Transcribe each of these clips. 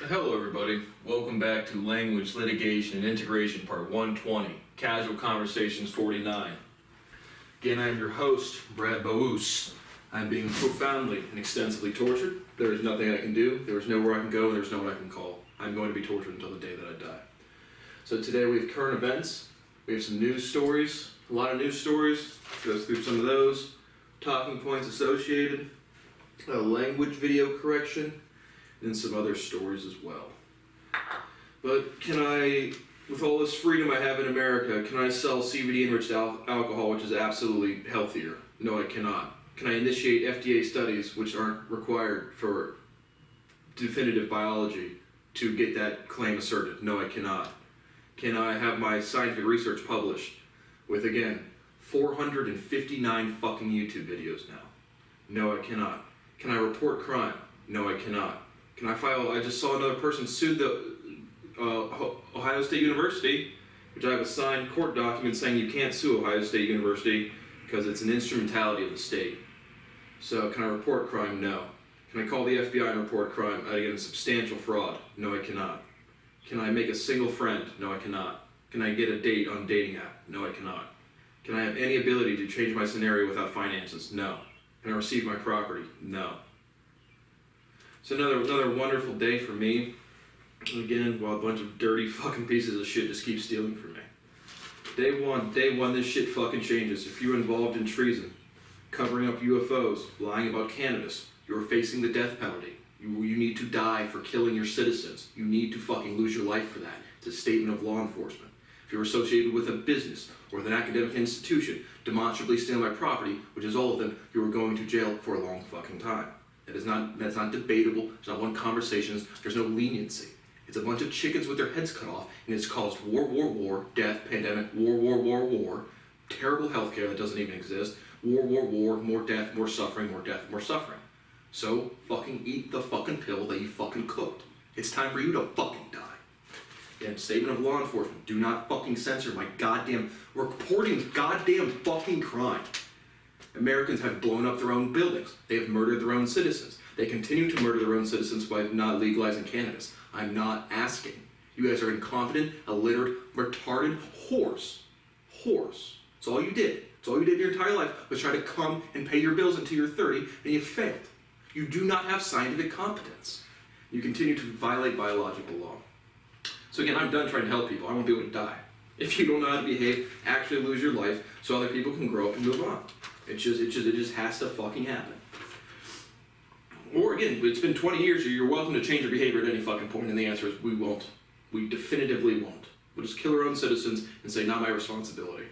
Hello everybody, welcome back to Language, Litigation, and Integration Part 120, Casual Conversations 49. Again, I'm your host, Brad Boos. I'm being profoundly and extensively tortured. There is nothing I can do, there is nowhere I can go, and there's no one I can call. I'm going to be tortured until the day that I die. So today we have current events, we have some news stories, a lot of news stories, goes through some of those, talking points associated, a language video correction, and some other stories as well. But can I, with all this freedom I have in America, can I sell CBD-enriched alcohol, which is absolutely healthier? No, I cannot. Can I initiate FDA studies, which aren't required for definitive biology, to get that claim asserted? No, I cannot. Can I have my scientific research published with, again, 459 fucking YouTube videos now? No, I cannot. Can I report crime? No, I cannot. Can I file? I just saw another person sued the Ohio State University, which I have a signed court document saying you can't sue Ohio State University because it's an instrumentality of the state. So can I report crime? No. Can I call the FBI and report crime? Again, substantial fraud? No, I cannot. Can I make a single friend? No, I cannot. Can I get a date on a dating app? No, I cannot. Can I have any ability to change my scenario without finances? No. Can I receive my property? No. So another wonderful day for me. Again, while a bunch of dirty fucking pieces of shit just keep stealing from me. Day one, this shit fucking changes. If you're involved in treason, covering up UFOs, lying about cannabis, you're facing the death penalty. You need to die for killing your citizens. You need to fucking lose your life for that. It's a statement of law enforcement. If you're associated with a business or with an academic institution, demonstrably stealing my property, which is all of them, you are going to jail for a long fucking time. That's not debatable. There's not one conversation. There's no leniency. It's a bunch of chickens with their heads cut off, and it's caused war, death, pandemic, war, terrible healthcare that doesn't even exist, war, more death, more suffering, more death, more suffering. So fucking eat the fucking pill that you fucking cooked. It's time for you to fucking die. And statement of law enforcement: do not fucking censor my goddamn reporting goddamn fucking crime. Americans have blown up their own buildings. They have murdered their own citizens. They continue to murder their own citizens by not legalizing cannabis. I'm not asking. You guys are incompetent, illiterate, retarded whores. Whores. That's all you did. That's all you did your entire life was try to come and pay your bills until you're 30, and you failed. You do not have scientific competence. You continue to violate biological law. So again, I'm done trying to help people. I want people to die. If you don't know how to behave, actually lose your life so other people can grow up and move on. It just has to fucking happen. Or again, it's been 20 years, you're welcome to change your behavior at any fucking point, and the answer is we won't. We definitively won't. We'll just kill our own citizens and say, not my responsibility.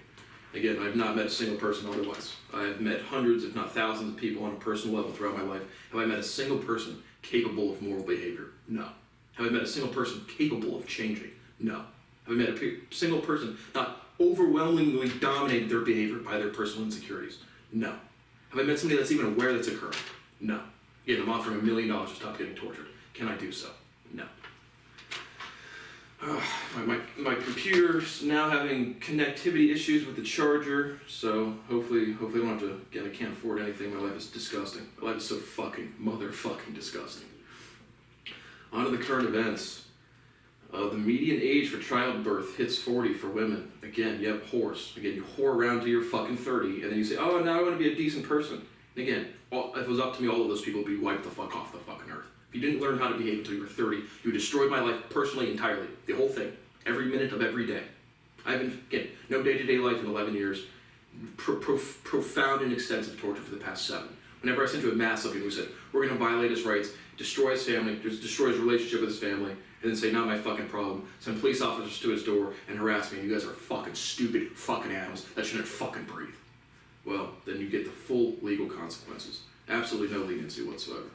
Again, I've not met a single person otherwise. I've met hundreds, if not thousands of people on a personal level throughout my life. Have I met a single person capable of moral behavior? No. Have I met a single person capable of changing? No. Have I met a single person not overwhelmingly dominated their behavior by their personal insecurities? No. Have I met somebody that's even aware that's occurring? No. Again, I'm offering $1 million to stop getting tortured. Can I do so? No. My computer's now having connectivity issues with the charger, so hopefully I don't have to, again, I can't afford anything. My life is disgusting. My life is so fucking motherfucking disgusting. On to the current events. The median age for childbirth hits 40 for women. Again, yep, whores. Again, you whore around till you're fucking 30, and then you say, oh, now I want to be a decent person. And again, if it was up to me, all of those people would be wiped the fuck off the fucking earth. If you didn't learn how to behave until you were 30, you destroyed my life personally, entirely. The whole thing. Every minute of every day. I've been, again, no day-to-day life in 11 years. Profound and extensive torture for the past 7. Whenever I sent you a mass of people who said, we're going to violate his rights, destroy his family, destroy his relationship with his family, and then say, not my fucking problem, send police officers to his door and harass me, and you guys are fucking stupid fucking animals that shouldn't fucking breathe. Well, then you get the full legal consequences. Absolutely no leniency whatsoever.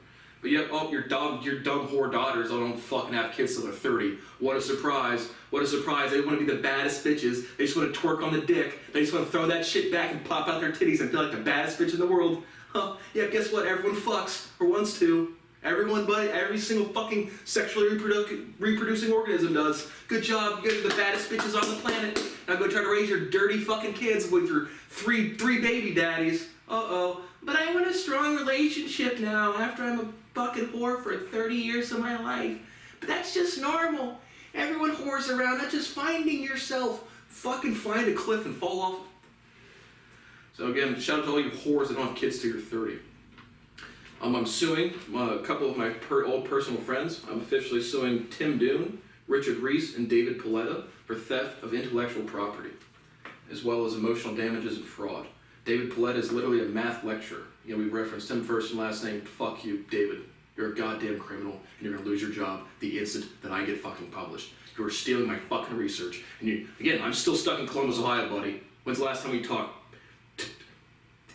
But yet, oh, your dumb whore daughters don't fucking have kids till they're 30. What a surprise. What a surprise. They want to be the baddest bitches. They just want to twerk on the dick. They just want to throw that shit back and pop out their titties and feel like the baddest bitch in the world. Huh, yeah, guess what? Everyone fucks, or wants to. Everyone, buddy, every single fucking sexually reproducing organism does. Good job, you guys are the baddest bitches on the planet. Now go try to raise your dirty fucking kids with your three baby daddies. Uh-oh. But I want a strong relationship now after I'm a fucking whore for 30 years of my life. But that's just normal. Everyone whores around. That's just finding yourself. Fucking find a cliff and fall off. So again, shout out to all you whores that don't have kids till you're 30. I'm suing a couple of my old personal friends. I'm officially suing Tim Dune, Richard Reese, and David Paletta for theft of intellectual property, as well as emotional damages and fraud. David Paletta is literally a math lecturer. You know, we referenced him first and last name. Fuck you, David. You're a goddamn criminal, and you're gonna lose your job the instant that I get fucking published. You are stealing my fucking research. And you, again, I'm still stuck in Columbus, Ohio, buddy. When's the last time we talked?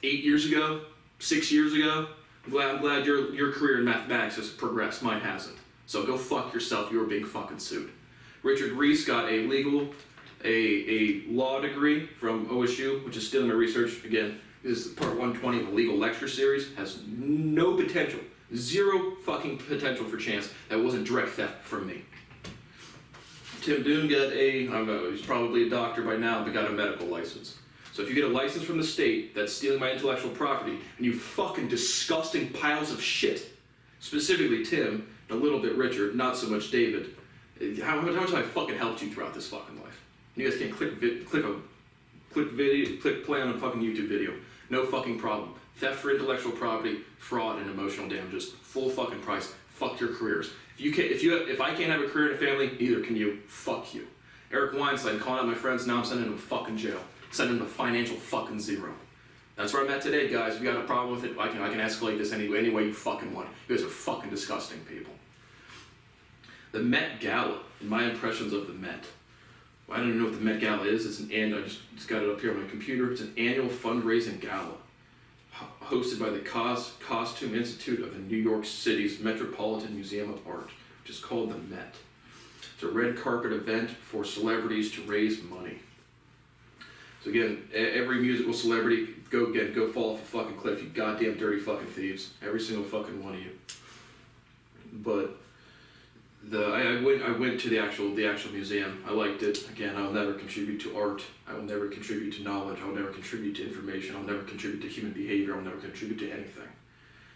8 years ago? 6 years ago? I'm glad your career in mathematics has progressed. Mine hasn't. So go fuck yourself. You were being fucking sued. Richard Reese got a law degree from OSU, which is stealing my research. Again, this is part 120 of a legal lecture series. Has no potential. Zero fucking potential for chance that wasn't direct theft from me. Tim Dune got he's probably a doctor by now, but got a medical license. So if you get a license from the state that's stealing my intellectual property, and you fucking disgusting piles of shit, specifically Tim, a little bit Richard, not so much David, how much have I fucking helped you throughout this fucking life? You guys can't click play on a fucking YouTube video. No fucking problem. Theft for intellectual property, fraud, and emotional damages. Full fucking price. Fuck your careers. If I can't have a career and a family, neither can you. Fuck you. Eric Weinstein calling out my friends. Now I'm sending him to fucking jail. Sending him to financial fucking zero. That's where I'm at today, guys. If you got a problem with it, I can escalate this any way you fucking want. You guys are fucking disgusting people. The Met Gala, and my impressions of the Met. Well, I don't even know what the Met Gala is. I just got it up here on my computer. It's an annual fundraising gala hosted by the Costume Institute of the New York City's Metropolitan Museum of Art, which is called the Met. It's a red carpet event for celebrities to raise money. So again, every musical celebrity, go fall off a fucking cliff, you goddamn dirty fucking thieves. Every single fucking one of you. But I went to the actual museum. I liked it. Again, I'll never contribute to art. I will never contribute to knowledge. I will never contribute to information. I'll never contribute to human behavior. I'll never contribute to anything.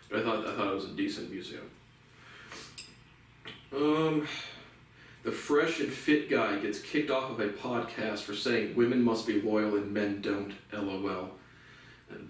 But I thought it was a decent museum. The fresh and fit guy gets kicked off of a podcast for saying women must be loyal and men don't. LOL.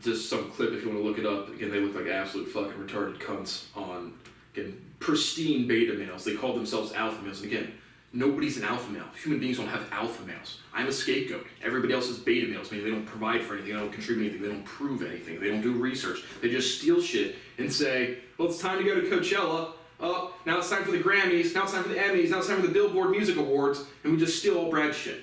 Just some clip if you want to look it up. Again, they look like absolute fucking retarded cunts on, again, pristine beta males. They call themselves alpha males. And again, nobody's an alpha male. Human beings don't have alpha males. I'm a scapegoat. Everybody else is beta males, meaning they don't provide for anything, they don't contribute anything, they don't prove anything, they don't do research. They just steal shit and say, well, it's time to go to Coachella. Oh, now it's time for the Grammys, now it's time for the Emmys, now it's time for the Billboard Music Awards, and we just steal all Brad's shit.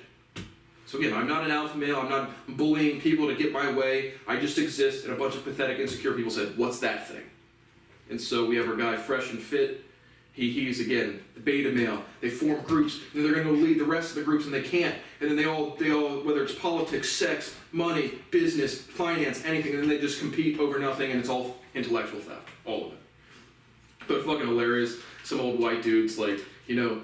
So again, I'm not an alpha male, I'm not bullying people to get my way, I just exist, and a bunch of pathetic, insecure people said, what's that thing? And so we have our guy, Fresh and Fit. He's again, the beta male. They form groups, and they're gonna go lead the rest of the groups, and they can't. And then they all, whether it's politics, sex, money, business, finance, anything, and then they just compete over nothing, and it's all intellectual theft, all of it. But fucking hilarious. Some old white dudes like, you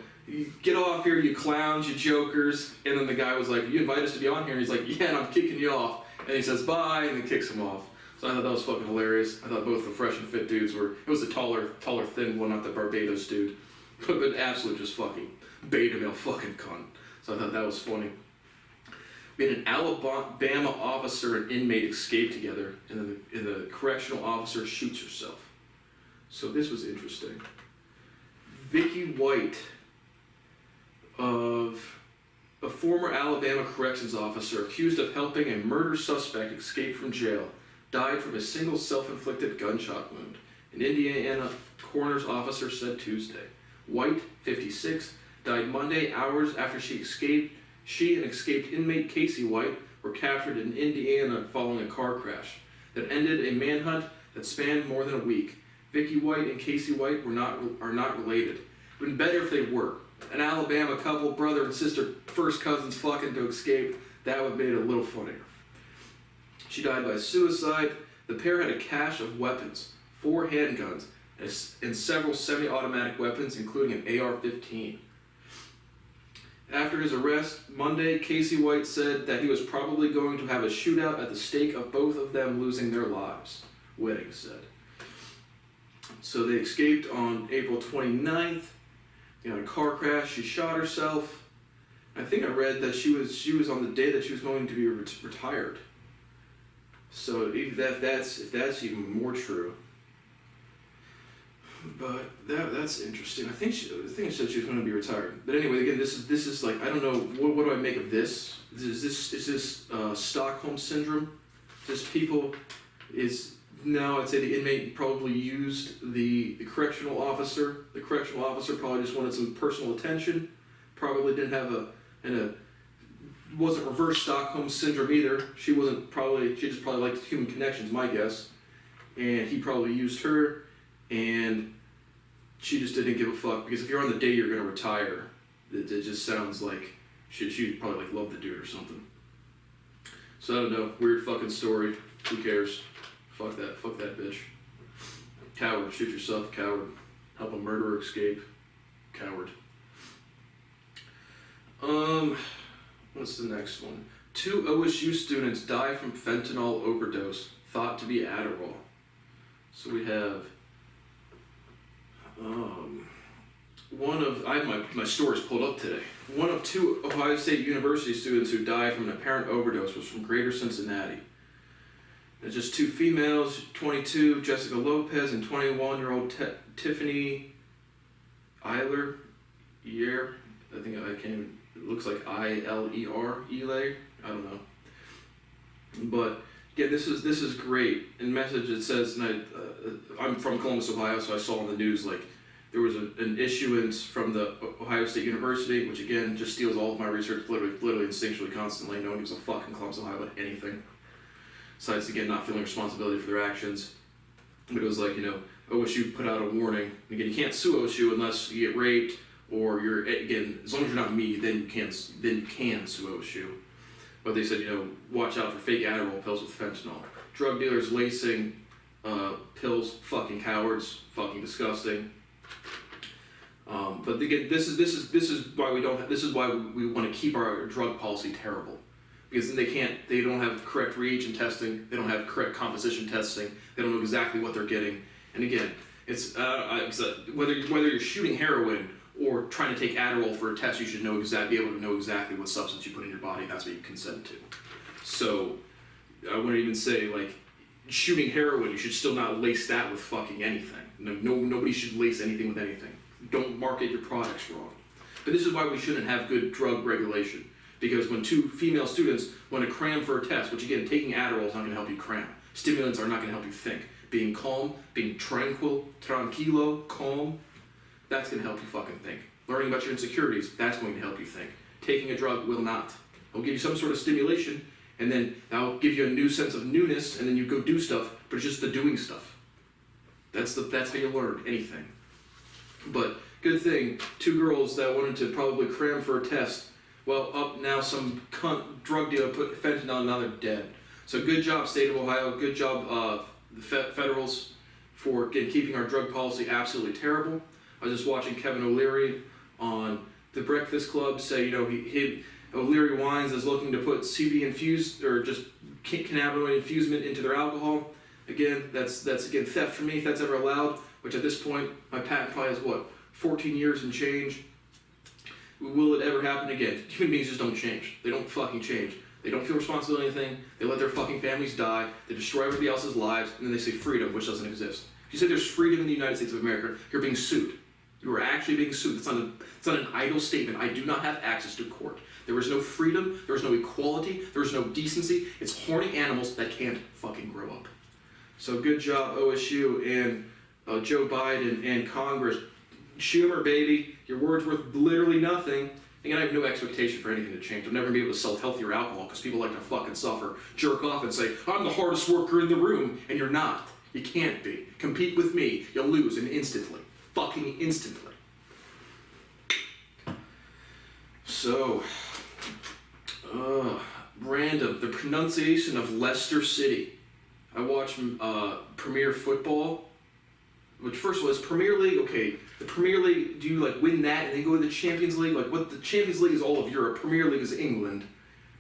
get off here, you clowns, you jokers. And then the guy was like, you invite us to be on here? And he's like, yeah, and I'm kicking you off. And he says, bye, and then kicks him off. So I thought that was fucking hilarious. I thought both the Fresh and Fit dudes it was the taller, thin one, not the Barbados dude. But absolute just fucking beta male fucking cunt. So I thought that was funny. We had an Alabama officer and inmate escape together, and then the correctional officer shoots herself. So this was interesting. Vikki White, of a former Alabama corrections officer accused of helping a murder suspect escape from jail, died from a single self-inflicted gunshot wound. An Indiana coroner's officer said Tuesday. White, 56, died Monday, hours after she escaped. She and escaped inmate Casey White were captured in Indiana following a car crash that ended a manhunt that spanned more than a week. Vikki White and Casey White are not related. It would have been better if they were. An Alabama couple, brother and sister, first cousins fucking to escape. That would have made it a little funnier. She died by suicide. The pair had a cache of weapons, 4 handguns, and several semi-automatic weapons, including an AR-15. After his arrest Monday, Casey White said that he was probably going to have a shootout at the stake of both of them losing their lives, Wedding said. So they escaped on April 29th. in a car crash. She shot herself. I think I read that she was on the day that she was going to be retired. So if that's even more true. But that's interesting. I think it said she was going to be retired. But anyway, again, this is like, I don't know, what do I make of this? Is this Stockholm syndrome? Now I'd say the inmate probably used the correctional officer. The correctional officer probably just wanted some personal attention. Probably didn't have wasn't reverse Stockholm syndrome either. She just probably liked human connections, my guess. And he probably used her, and she just didn't give a fuck, because if you're on the day you're gonna retire, it just sounds like she probably like loved the dude or something. So I don't know, weird fucking story. Who cares? Fuck that bitch. Coward, shoot yourself, coward. Help a murderer escape, coward. What's the next one? 2 OSU students die from fentanyl overdose, thought to be Adderall. So we have I have my stories pulled up today. One of 2 Ohio State University students who died from an apparent overdose was from Greater Cincinnati. It's just 2 females, 22, Jessica Lopez, and 21-year-old Tiffany Eiler. I think I can't even, it looks like I-L-E-R, Elay, I don't know. But yeah, this is great. In message it says, and I'm from Columbus, Ohio, so I saw on the news like there was an issuance from the Ohio State University, which again just steals all of my research literally instinctually, constantly. No one gives a fuck in Columbus, Ohio about anything. Besides, again, not feeling responsibility for their actions. But it was like, OSU put out a warning. Again, you can't sue OSU unless you get raped, or again, as long as you're not me, then you can sue OSU. But they said, watch out for fake Adderall pills with fentanyl. Drug dealers lacing pills, fucking cowards, fucking disgusting. But again, this is why we want to keep our drug policy terrible, because then they don't have correct reagent testing, they don't have correct composition testing, they don't know exactly what they're getting. And again, it's whether you're shooting heroin or trying to take Adderall for a test, you should be able to know exactly what substance you put in your body. That's what you consent to. So I wouldn't even say like shooting heroin, you should still not lace that with fucking anything. Nobody should lace anything with anything. Don't market your products wrong. But this is why we shouldn't have good drug regulation. Because when 2 female students want to cram for a test, which again, taking Adderall is not going to help you cram. Stimulants are not going to help you think. Being calm, being tranquilo, calm, that's going to help you fucking think. Learning about your insecurities, that's going to help you think. Taking a drug will not. It'll give you some sort of stimulation, and then that'll give you a new sense of newness, and then you go do stuff, but it's just the doing stuff. That's how you learn anything. But good thing, 2 girls that wanted to probably cram for a test, well, up now some cunt drug dealer put fentanyl, now they're dead. So good job, state of Ohio. Good job, the federals, for keeping our drug policy absolutely terrible. I was just watching Kevin O'Leary on The Breakfast Club say, O'Leary Wines is looking to put CBD infused, or just cannabinoid infusement into their alcohol. Again, that's again theft for me, if that's ever allowed, which at this point, my patent probably has 14 years and change. Will it ever happen again? Human beings just don't change. They don't fucking change. They don't feel responsible for anything. They let their fucking families die. They destroy everybody else's lives, and then they say freedom, which doesn't exist. If you say there's freedom in the United States of America, you're being sued. You are actually being sued. It's not an idle statement. I do not have access to court. There is no freedom. There is no equality. There is no decency. It's horny animals that can't fucking grow up. So good job, OSU and Joe Biden and Congress. Schumer, baby, your word's worth literally nothing. Again, I have no expectation for anything to change. I'm never going to be able to sell healthier alcohol because people like to fucking suffer, jerk off and say, I'm the hardest worker in the room, and you're not. You can't be. Compete with me. You'll lose, and instantly. Fucking instantly. So, random. The pronunciation of Leicester City. I watch Premier Football, which first of all is Premier League. Okay, the Premier League, do you win that and then go to the Champions League? What the Champions League is all of Europe, Premier League is England.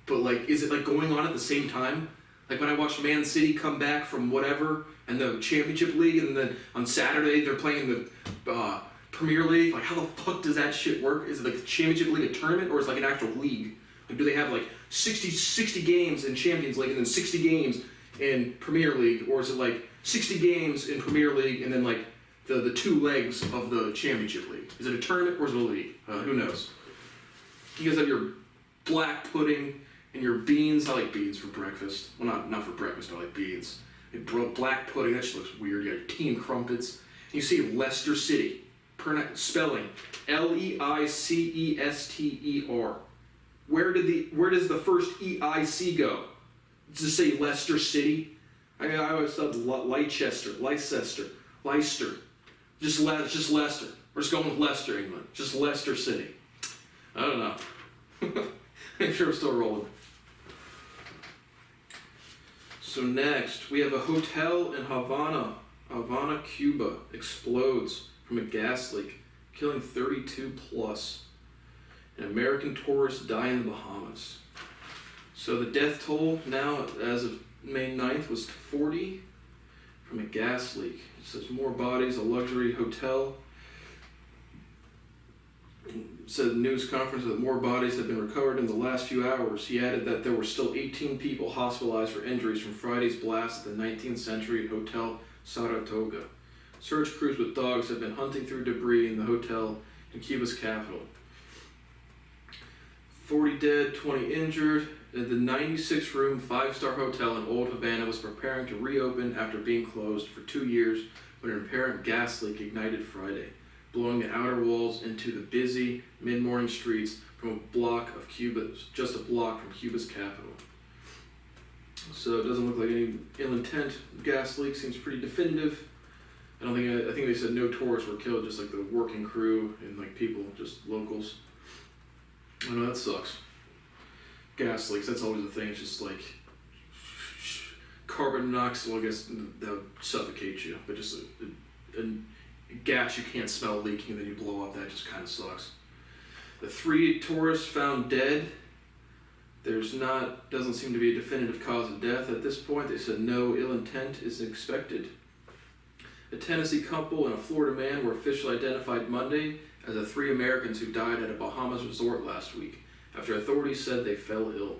But is it going on at the same time? When I watched Man City come back from whatever, and the Championship League, and then on Saturday they're playing the Premier League, like how the fuck does that shit work? Is it like the Championship League a tournament, or is it like an actual league? Like do they have like 60 games in Champions League and then 60 games in Premier League, or is it like 60 games in Premier League and then like the two legs of the Championship League? Is it a tournament or is it a league? Who knows? You guys have your black pudding and your beans. I like beans for breakfast. Well, not for breakfast, I like beans. Black pudding, that shit looks weird. You got your team crumpets. You see Leicester City. Spelling Leicester. Where does the first EIC go? Does it say Leicester City? I mean, I always thought Leicester. Just Leicester. We're just going with Leicester, England. Just Leicester City. I don't know. I'm sure I'm still rolling. So next, we have a hotel in Havana, Cuba, explodes from a gas leak, killing 32 plus. An American tourist die in the Bahamas. So the death toll now, as of May 9th, was 40 from a gas leak. It says more bodies, a luxury hotel. It said the news conference that more bodies have been recovered in the last few hours. He added that there were still 18 people hospitalized for injuries from Friday's blast at the 19th century Hotel Saratoga. Search crews with dogs have been hunting through debris in the hotel in Cuba's capital. 40 dead, 20 injured. The 96-room, 5-star hotel in Old Havana was preparing to reopen after being closed for 2 years when an apparent gas leak ignited Friday, blowing the outer walls into the busy mid-morning streets from just a block from Cuba's capital. So it doesn't look like any ill intent. Gas leak seems pretty definitive. I think they said no tourists were killed, just like the working crew and like people, just locals. I know that sucks. Gas leaks, that's always a thing. It's just like carbon monoxide. Well, I guess that would suffocate you, but just a gas you can't smell leaking and then you blow up, that just kind of sucks. The 3 tourists found dead. Doesn't seem to be a definitive cause of death at this point. They said no ill intent is expected. A Tennessee couple and a Florida man were officially identified Monday as the 3 Americans who died at a Bahamas resort last week, after authorities said they fell ill.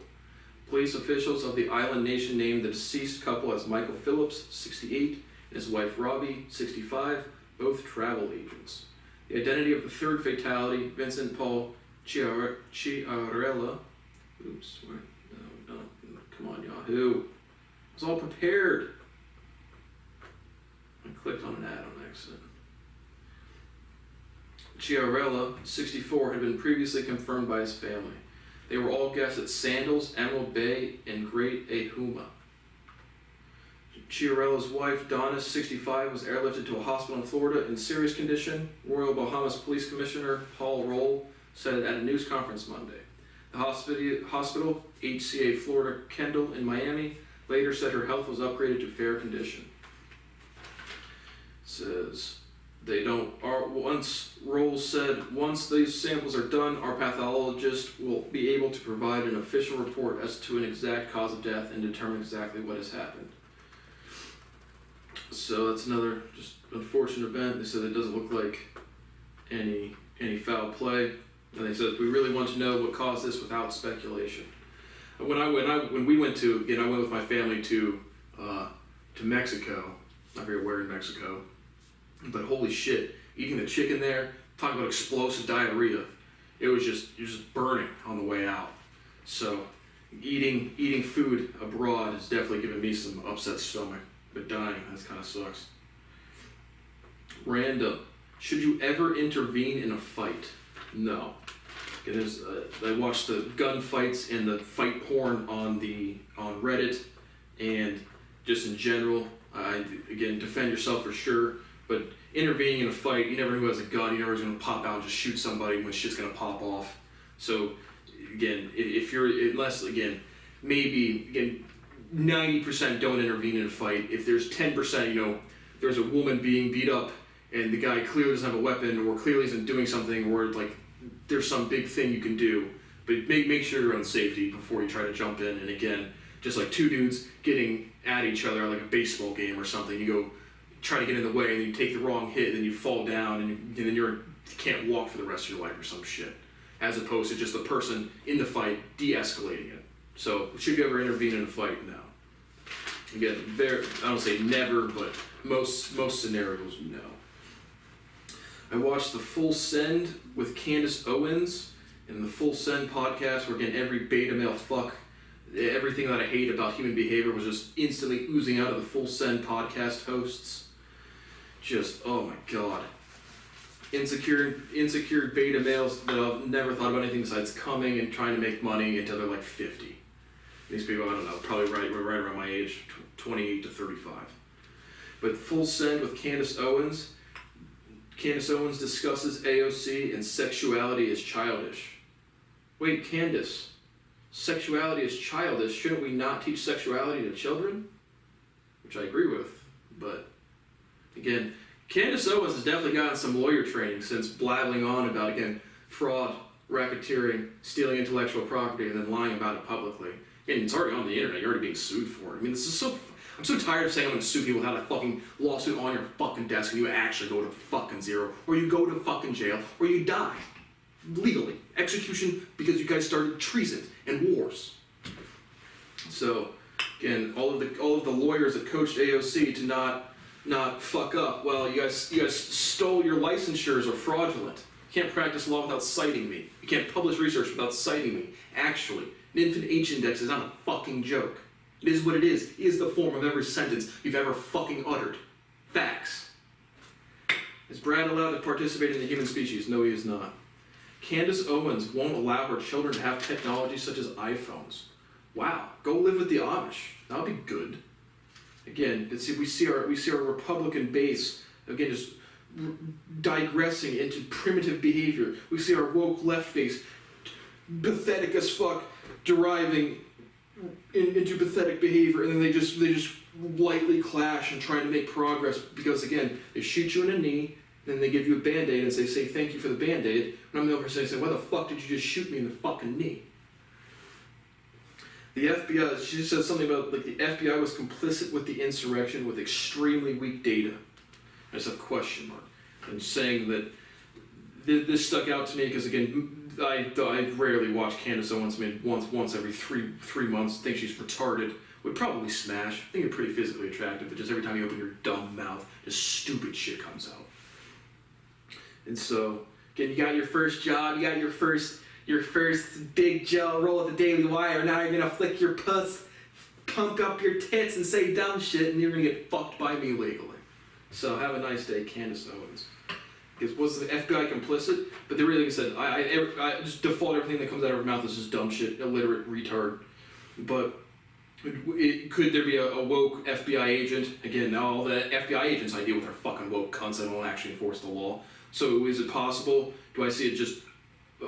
Police officials of the island nation named the deceased couple as Michael Phillips, 68, and his wife Robbie, 65, both travel agents. The identity of the 3rd fatality, Vincent Paul Chiarella. Oops, where? No, come on, Yahoo. I was all prepared. I clicked on an ad on accident. Chiarella, 64, had been previously confirmed by his family. They were all guests at Sandals, Emerald Bay, and Great Ahuma. Chiarella's wife, Donna, 65, was airlifted to a hospital in Florida in serious condition. Royal Bahamas Police Commissioner Paul Roll said at a news conference Monday. The hospital, HCA Florida Kendall in Miami, later said her health was upgraded to fair condition. It says, Roll said, once these samples are done, our pathologist will be able to provide an official report as to an exact cause of death and determine exactly what has happened. So that's another just unfortunate event. They said it doesn't look like any foul play. And they said, we really want to know what caused this without speculation. When we went to, again, I went with my family to Mexico. I forget where in Mexico. But holy shit, eating the chicken there, talking about explosive diarrhea, you're just burning on the way out. So eating food abroad has definitely given me some upset stomach. But dying, that kind of sucks. Random. Should you ever intervene in a fight? No. I watched the gun fights and the fight porn on Reddit, and just in general. Again, defend yourself for sure, but intervening in a fight, you never know who has a gun. You never know who's going to pop out and just shoot somebody when shit's going to pop off. So again, maybe 90% don't intervene in a fight. If there's 10%, there's a woman being beat up and the guy clearly doesn't have a weapon or clearly isn't doing something, or like there's some big thing you can do, but make sure you're on safety before you try to jump in. And again, just like 2 dudes getting at each other like a baseball game or something, you go try to get in the way, and you take the wrong hit, and then you fall down, and then you can't walk for the rest of your life or some shit. As opposed to just the person in the fight de-escalating it. So, should you ever intervene in a fight? No. Again, I don't say never, but most scenarios, no. I watched the Full Send with Candace Owens in the Full Send podcast, where again, every beta male fuck, everything that I hate about human behavior was just instantly oozing out of the Full Send podcast hosts. Just, oh my god. Insecure beta males that have never thought about anything besides coming and trying to make money until they're like 50. These people, I don't know, probably right around my age, 28 to 35. But Full Send with Candace Owens. Candace Owens discusses AOC and sexuality is childish. Wait, Candace, sexuality is childish. Shouldn't we not teach sexuality to children? Which I agree with, but again, Candace Owens has definitely gotten some lawyer training since blabbing on about, again, fraud, racketeering, stealing intellectual property, and then lying about it publicly. And it's already on the internet. You're already being sued for it. I mean, this is so... I'm so tired of saying I'm going to sue people without a fucking lawsuit on your fucking desk and you actually go to fucking zero, or you go to fucking jail, or you die. Legally. Execution because you guys started treason and wars. So, again, all of the lawyers that coached AOC to not fuck up. Well, you guys stole your licensures or fraudulent. You can't practice law without citing me. You can't publish research without citing me. Actually, an infant H index is not a fucking joke. It is what it is. It is the form of every sentence you've ever fucking uttered. Facts. Is Brad allowed to participate in the human species? No, he is not. Candace Owens won't allow her children to have technology such as iPhones. Wow, go live with the Amish. That'll be good. Again, we see our Republican base again just digressing into primitive behavior. We see our woke left base, pathetic as fuck, deriving into pathetic behavior, and then they just lightly clash and trying to make progress because again they shoot you in the knee, then they give you a band-aid and say thank you for the band-aid, and I'm the over saying why the fuck did you just shoot me in the fucking knee? The FBI, she says something about like the FBI was complicit with the insurrection with extremely weak data. I just have a question mark. And saying that this stuck out to me because again, I rarely watch Candace Owens. I mean, once every three months. Think she's retarded. Would probably smash. I think you're pretty physically attractive, but just every time you open your dumb mouth, just stupid shit comes out. And so, again, you got your first job. You got your first big gel roll at the Daily Wire. Now you're gonna flick your puss, pump up your tits, and say dumb shit, and you're gonna get fucked by me legally. So have a nice day, Candace Owens. Because was the FBI complicit? But they really, like I said, I just default everything that comes out of her mouth is just dumb shit, illiterate retard. But could there be a woke FBI agent? Again, now all the FBI agents I deal with are fucking woke cunts that won't actually enforce the law. So is it possible? Do I see it just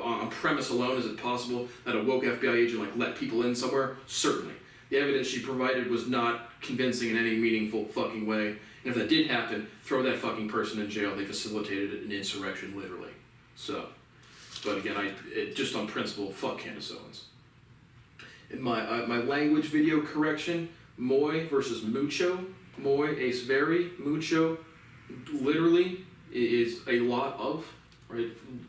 on premise alone? Is it possible that a woke FBI agent like let people in somewhere? Certainly. The evidence she provided was not convincing in any meaningful fucking way. And if that did happen, throw that fucking person in jail. They facilitated an insurrection, literally. So, but again, just on principle, fuck Candace Owens. In my language video correction, muy versus mucho. Muy es very, mucho literally is a lot of. Right?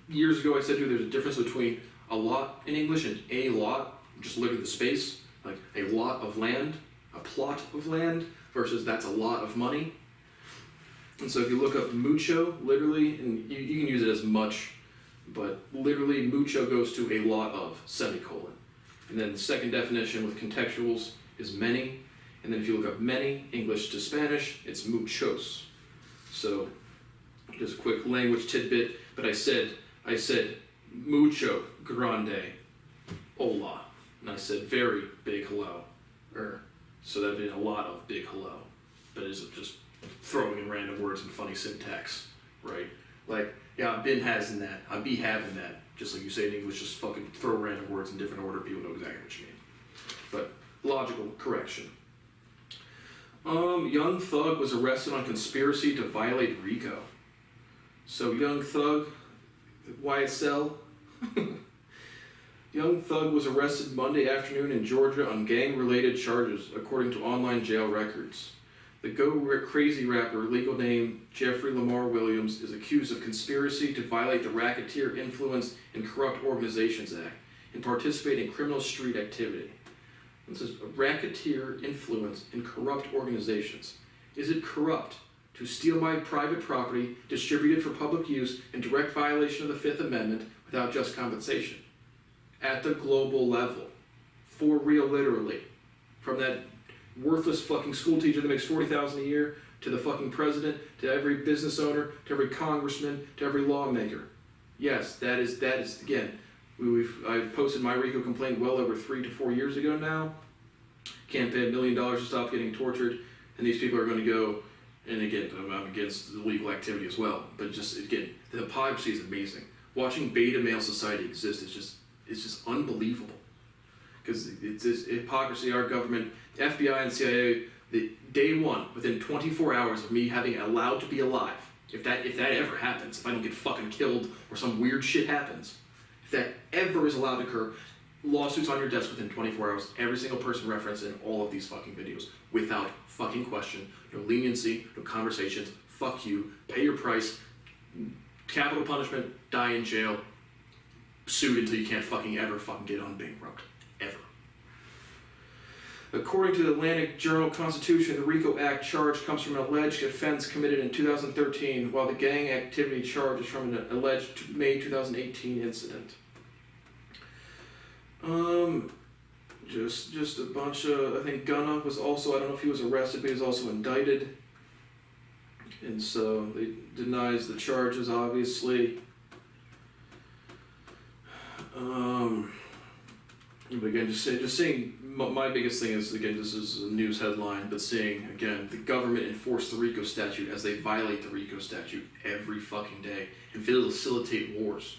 Years ago, I said to you there's a difference between a lot in English and a lot, just literally the space, like a lot of land, a plot of land, versus that's a lot of money. And so if you look up mucho, literally, and you can use it as much, but literally mucho goes to a lot of, semicolon. And then the second definition with contextuals is many, and then if you look up many, English to Spanish, it's muchos. So just a quick language tidbit, but I said mucho grande, hola, and I said very big hello, so that'd be a lot of big hello, but is it just throwing in random words and funny syntax, right? Like, yeah, I've been having that, I be having that, just like you say in English, just fucking throw random words in different order, people know exactly what you mean. But logical correction. Young Thug was arrested on conspiracy to violate RICO. So Young Thug, YSL, Young Thug was arrested Monday afternoon in Georgia on gang-related charges, according to online jail records. The crazy rapper, legal name Jeffrey Lamar Williams, is accused of conspiracy to violate the Racketeer Influence and Corrupt Organizations Act and participate in criminal street activity. This is racketeer, influence, and corrupt organizations. Is it corrupt to steal my private property, distribute it for public use, in direct violation of the Fifth Amendment without just compensation? At the global level. For real, literally. From that worthless fucking school teacher that makes $40,000 a year, to the fucking president, to every business owner, to every congressman, to every lawmaker. Yes, that is again, I posted my RICO complaint well over 3 to 4 years ago now. Can't pay $1 million to stop getting tortured, and these people are going to go, and again, I'm against illegal activity as well, but just, again, the hypocrisy is amazing. Watching beta male society exist is just unbelievable. Because it's this hypocrisy, our government, FBI and CIA, day one, within 24 hours of me having allowed to be alive, if that ever happens, if I don't get fucking killed or some weird shit happens, if that ever is allowed to occur, lawsuits on your desk within 24 hours, every single person referenced in all of these fucking videos, without fucking question, no leniency, no conversations, fuck you, pay your price, capital punishment, die in jail, sued until you can't fucking ever fucking get on bankrupt. Ever. According to the Atlantic Journal-Constitution, the RICO Act charge comes from an alleged offense committed in 2013, while the gang activity charge is from an alleged May 2018 incident. Just a bunch of, I think Gunna was also, I don't know if he was arrested, but he was also indicted. And so they denies the charges, obviously. But again, just seeing, my biggest thing is, again, this is a news headline, but seeing, again, the government enforce the RICO statute as they violate the RICO statute every fucking day and facilitate wars.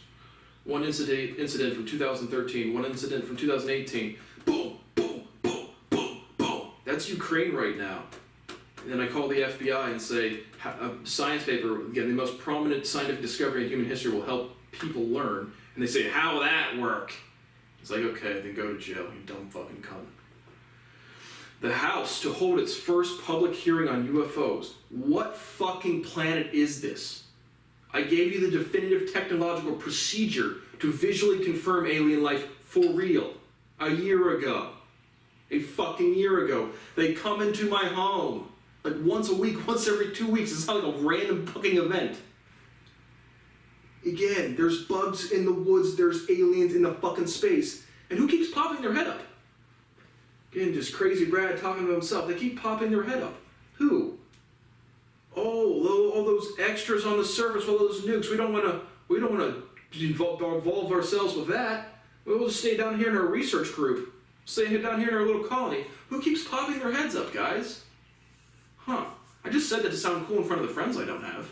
One incident from 2013, one incident from 2018, boom, boom, boom, boom, boom. That's Ukraine right now. And then I call the FBI and say, a science paper, again, the most prominent scientific discovery in human history will help people learn. And they say, how will that work? It's like, okay, then go to jail, you dumb fucking cunt. The House to hold its first public hearing on UFOs. What fucking planet is this? I gave you the definitive technological procedure to visually confirm alien life for real. A year ago. A fucking year ago. They come into my home. Like once a week, once every 2 weeks. It's not like a random fucking event. Again, there's bugs in the woods, there's aliens in the fucking space. And who keeps popping their head up? Again, just crazy Brad talking to himself. They keep popping their head up. Who? Oh, all those extras on the surface, all those nukes. We don't want to involve ourselves with that. We'll just stay down here in our research group. Stay down here in our little colony. Who keeps popping their heads up, guys? Huh. I just said that to sound cool in front of the friends I don't have.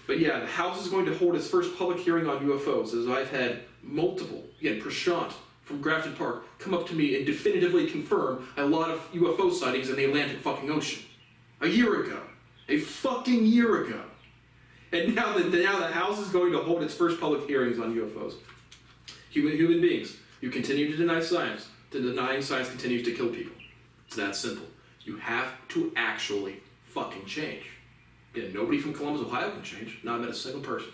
But yeah, the House is going to hold its first public hearing on UFOs, as I've had multiple, again, Prashant from Grafton Park, come up to me and definitively confirm a lot of UFO sightings in the Atlantic fucking Ocean. A year ago. A fucking year ago. And now the House is going to hold its first public hearings on UFOs. Human beings, you continue to deny science. Denying science continues to kill people. It's that simple. You have to actually fucking change. Yeah, nobody from Columbus, Ohio can change. Not met a single person.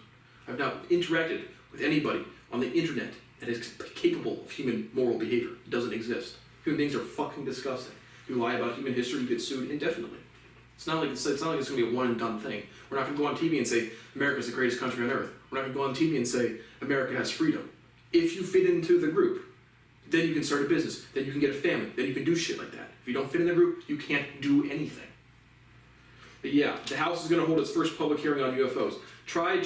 I've not interacted with anybody on the internet that is capable of human moral behavior. It doesn't exist. Human beings are fucking disgusting. You lie about human history, you get sued indefinitely. It's not like it's going to be a one and done thing. We're not going to go on TV and say America's the greatest country on earth. We're not going to go on TV and say America has freedom. If you fit into the group, then you can start a business. Then you can get a family. Then you can do shit like that. If you don't fit in the group, you can't do anything. But yeah, the House is going to hold its first public hearing on UFOs. Try,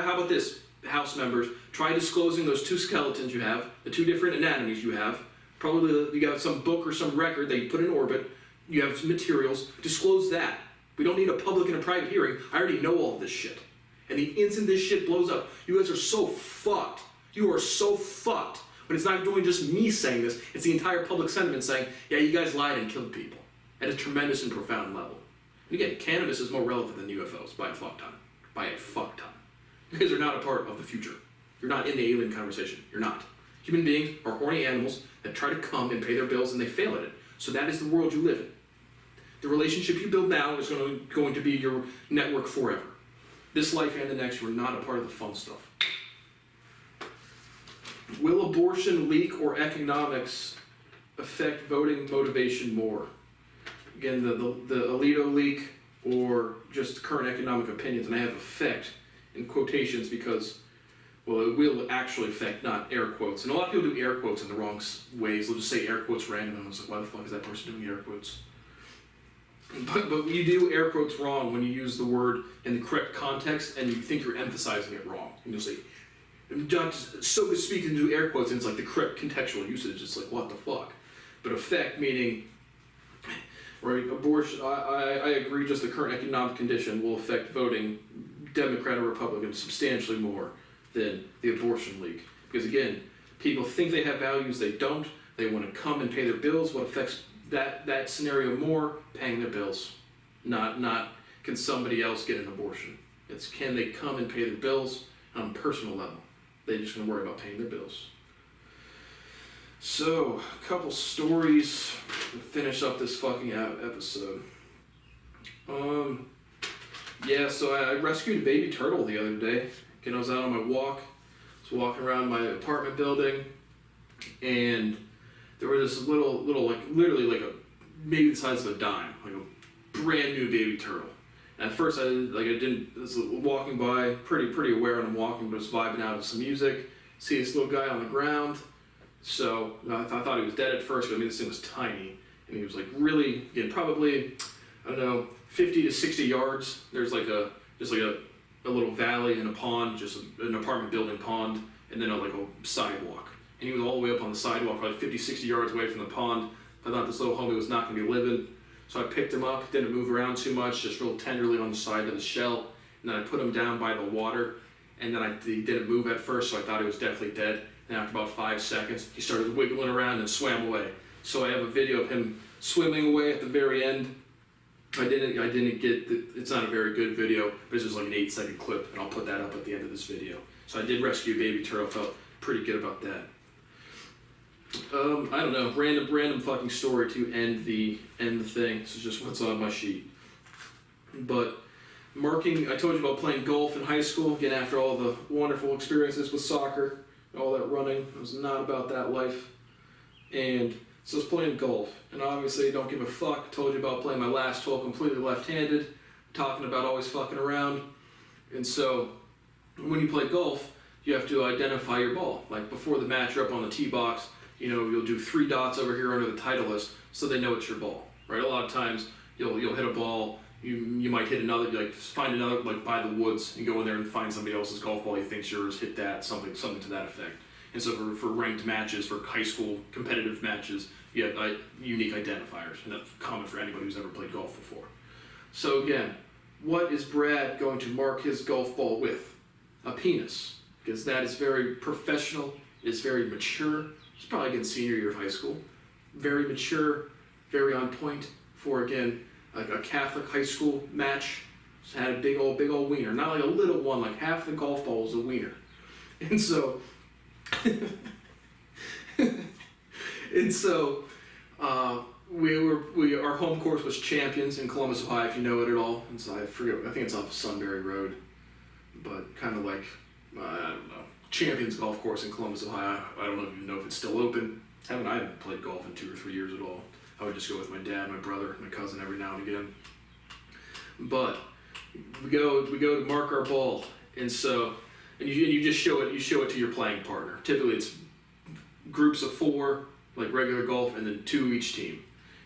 how about this, House members? Try disclosing those two skeletons you have, the two different anatomies you have. Probably you got some book or some record that you put in orbit. You have some materials. Disclose that. We don't need a public and a private hearing. I already know all of this shit. And the instant this shit blows up, you guys are so fucked. You are so fucked. But it's not doing just me saying this. It's the entire public sentiment saying, yeah, you guys lied and killed people. At a tremendous and profound level. And again, cannabis is more relevant than UFOs by a fuck ton. By a fuck ton. You guys are not a part of the future. You're not in the alien conversation. You're not. Human beings are horny animals that try to come and pay their bills and they fail at it. So that is the world you live in. The relationship you build now is going to be your network forever. This life and the next, you are not a part of the fun stuff. Will abortion, leak, or economics affect voting motivation more? Again, the Alito leak or just current economic opinions, and I have affect in quotations because, well, it will actually affect, not air quotes. And a lot of people do air quotes in the wrong ways. They'll just say air quotes random, and I was like, why the fuck is that person doing air quotes? But you do air quotes wrong when you use the word in the correct context and you think you're emphasizing it wrong. And you'll say, not so to speak, and do air quotes, and it's like the correct contextual usage. It's like, what the fuck? But affect meaning, right, abortion, I agree, just the current economic condition will affect voting Democrat or Republican substantially more than the abortion leak. Because again, people think they have values, they don't. They want to come and pay their bills. What affects that scenario more? Paying their bills. Not can somebody else get an abortion. It's can they come and pay their bills on a personal level. They're just going to worry about paying their bills. So, a couple stories to finish up this fucking episode. Yeah, so I rescued a baby turtle the other day. Again, I was out on my walk. I was walking around my apartment building, and there was this little like literally like maybe the size of a dime, like a brand new baby turtle. And at first I was walking by, pretty aware when I'm walking, but just vibing out to some music. See this little guy on the ground. So I thought he was dead at first, but I mean this thing was tiny, and he was like really, again, probably, I don't know, 50 to 60 yards. There's like a little valley and a pond, just an apartment building pond, and then like a sidewalk. And he was all the way up on the sidewalk, probably 50, 60 yards away from the pond. I thought this little homie was not going to be living. So I picked him up, didn't move around too much, just real tenderly on the side of the shell. And then I put him down by the water, and then he didn't move at first, so I thought he was definitely dead. And after about 5 seconds, he started wiggling around and swam away. So I have a video of him swimming away at the very end. I didn't get, it's not a very good video, but it's just like an 8-second clip, and I'll put that up at the end of this video. So I did rescue a baby turtle, felt pretty good about that. I don't know, random fucking story to end the thing. This is just what's on my sheet. But I told you about playing golf in high school, again after all the wonderful experiences with soccer, all that running. It was not about that life. And so I was playing golf, and obviously don't give a fuck. Told you about playing my last hole completely left-handed, talking about always fucking around. And so when you play golf, you have to identify your ball. Like before the match, you're up on the tee box, you'll do 3 dots over here under the Titleist so they know it's your ball, right? A lot of times you'll hit a ball, you might hit another, like find another, like by the woods, and go in there and find somebody else's golf ball you think's yours, hit that, something to that effect. And so for ranked matches, for high school competitive matches, you have unique identifiers, and that's common for anybody who's ever played golf before. So again, what is Brad going to mark his golf ball with? A penis, because that is very professional, it's very mature. It's probably again senior year of high school. Very mature, very on point for, again, like a Catholic high school match. Just had a big old wiener. Not like a little one, like half the golf ball was a wiener. And so, our home course was Champions in Columbus, Ohio, if you know it at all. And so I think it's off of Sunbury Road, but kind of like, I don't know, Champions golf course in Columbus, Ohio. I don't even know if it's still open. I haven't played golf in 2 or 3 years at all. I would just go with my dad, my brother, my cousin every now and again. But we go to mark our ball, and you just show it to your playing partner. Typically it's groups of 4, like regular golf, and then 2 each team.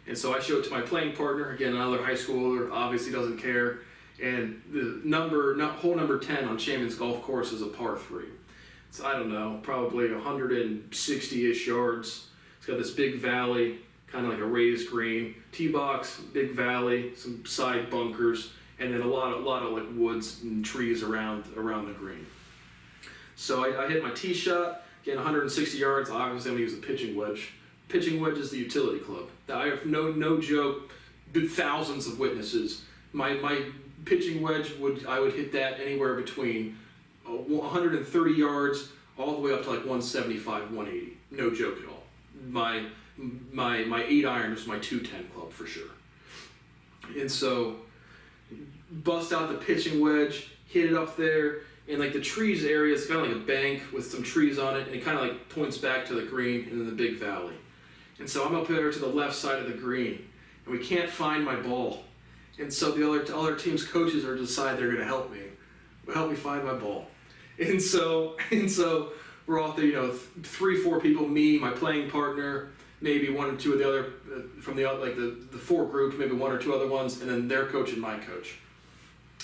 And so I show it to my playing partner, again another high schooler, obviously doesn't care. And the hole number 10 on Champions golf course is a par 3. It's, I don't know, probably 160-ish yards. It's got this big valley, kind of like a raised green, tee box, big valley, some side bunkers, and then a lot of like woods and trees around the green. So I hit my tee shot, again 160 yards. Obviously I'm gonna use a pitching wedge. Pitching wedge is the utility club. I have no joke, thousands of witnesses. My pitching wedge I would hit that anywhere between 130 yards all the way up to like 175, 180. No joke at all. My 8 iron is my 210 club for sure. And so, bust out the pitching wedge, hit it up there, and like the trees area is kind of like a bank with some trees on it, and it kind of like points back to the green and then the big valley. And so I'm up there to the left side of the green, and we can't find my ball. And so the other team's coaches are decide they're going to help me find my ball. And so we're off there, 3-4 people, me, my playing partner, maybe one or two of the other from the four groups, maybe one or two other ones, and then their coach and my coach.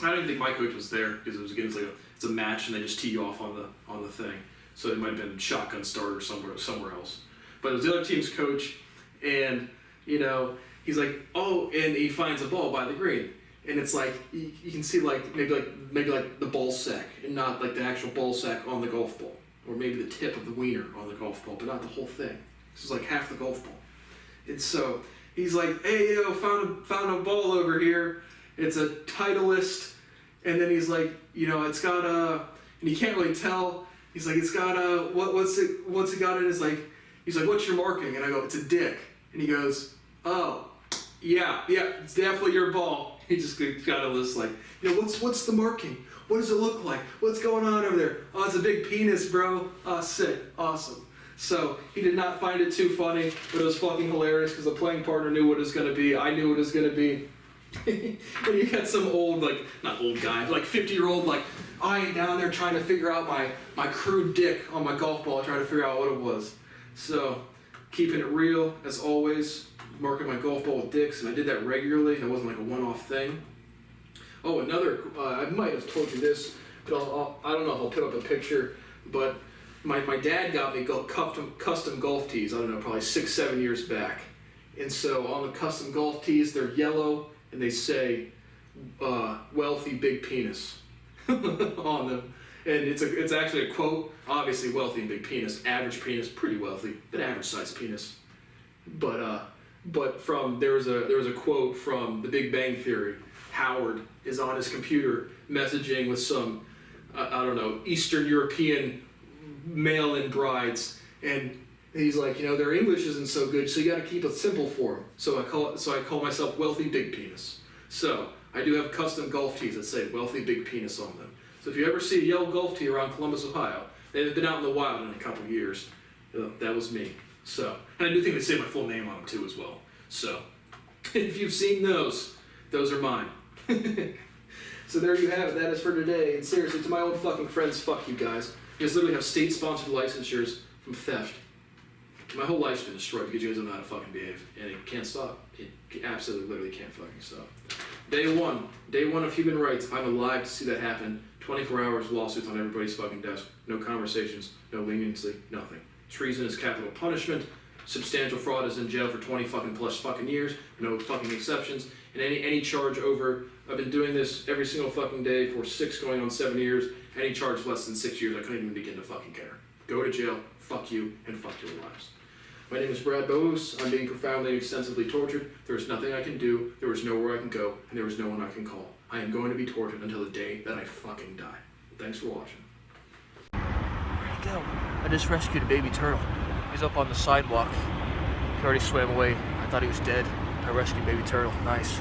I didn't think my coach was there because it was against it's a match and they just tee you off on the thing. So it might have been shotgun start or somewhere else. But it was the other team's coach, and he's like, oh, and he finds a ball by the green, and it's like you can see maybe the ball sack and not like the actual ball sack on the golf ball, or maybe the tip of the wiener on the golf ball, but not the whole thing. This is like half the golf ball. And so he's like, hey, found a ball over here. It's a Titleist, and then he's like, it's got and he can't really tell. He's like, it's got what's it got in his he's like, what's your marking? And I go, it's a dick. And he goes, oh, yeah, it's definitely your ball. He just got a list what's the marking? What does it look like? What's going on over there? Oh, it's a big penis, bro. Oh, sick, awesome. So he did not find it too funny, but it was fucking hilarious because the playing partner knew what it was going to be. I knew what it was going to be. And you got some old, not old guy, 50-year-old, eyeing down there trying to figure out my crude dick on my golf ball, trying to figure out what it was. So, keeping it real, as always, marking my golf ball with dicks, and I did that regularly. It wasn't like a one-off thing. Oh, another, I might have told you this, but I don't know if I'll put up a picture, but my dad got me custom golf tees, I don't know, probably 6-7 years back. And so on the custom golf tees, they're yellow, and they say, wealthy big penis on them. And it's actually a quote, obviously wealthy and big penis, average penis, pretty wealthy, but average size penis. But there was a quote from The Big Bang Theory. Howard is on his computer messaging with some, I don't know, Eastern European mail-in brides, and he's like, their English isn't so good, so you got to keep it simple for them. So I call myself Wealthy Big Penis. So I do have custom golf tees that say Wealthy Big Penis on them. So if you ever see a yellow golf tee around Columbus, Ohio, they haven't been out in the wild in a couple of years. That was me. So, and I do think they say my full name on them too as well. So if you've seen those are mine. So there you have it. That is for today. And seriously, to my own fucking friends, fuck you guys. You guys literally have state-sponsored licensures from theft. My whole life's been destroyed because you guys don't know how to fucking behave. And it can't stop. It absolutely literally can't fucking stop. Day one of human rights. If I'm alive to see that happen, 24 hours lawsuits on everybody's fucking desk. No conversations, no leniency, nothing. Treason is capital punishment. Substantial fraud is in jail for 20 fucking plus fucking years. No fucking exceptions. And any charge over, I've been doing this every single fucking day for 6 going on 7 years. Any charge less than 6 years, I couldn't even begin to fucking care. Go to jail, fuck you, and fuck your lives. My name is Brad Boos. I'm being profoundly and extensively tortured. There is nothing I can do, there is nowhere I can go, and there is no one I can call. I am going to be tortured until the day that I fucking die. Thanks for watching. Where'd he go? I just rescued a baby turtle. He's up on the sidewalk. He already swam away. I thought he was dead. I rescued baby turtle. Nice.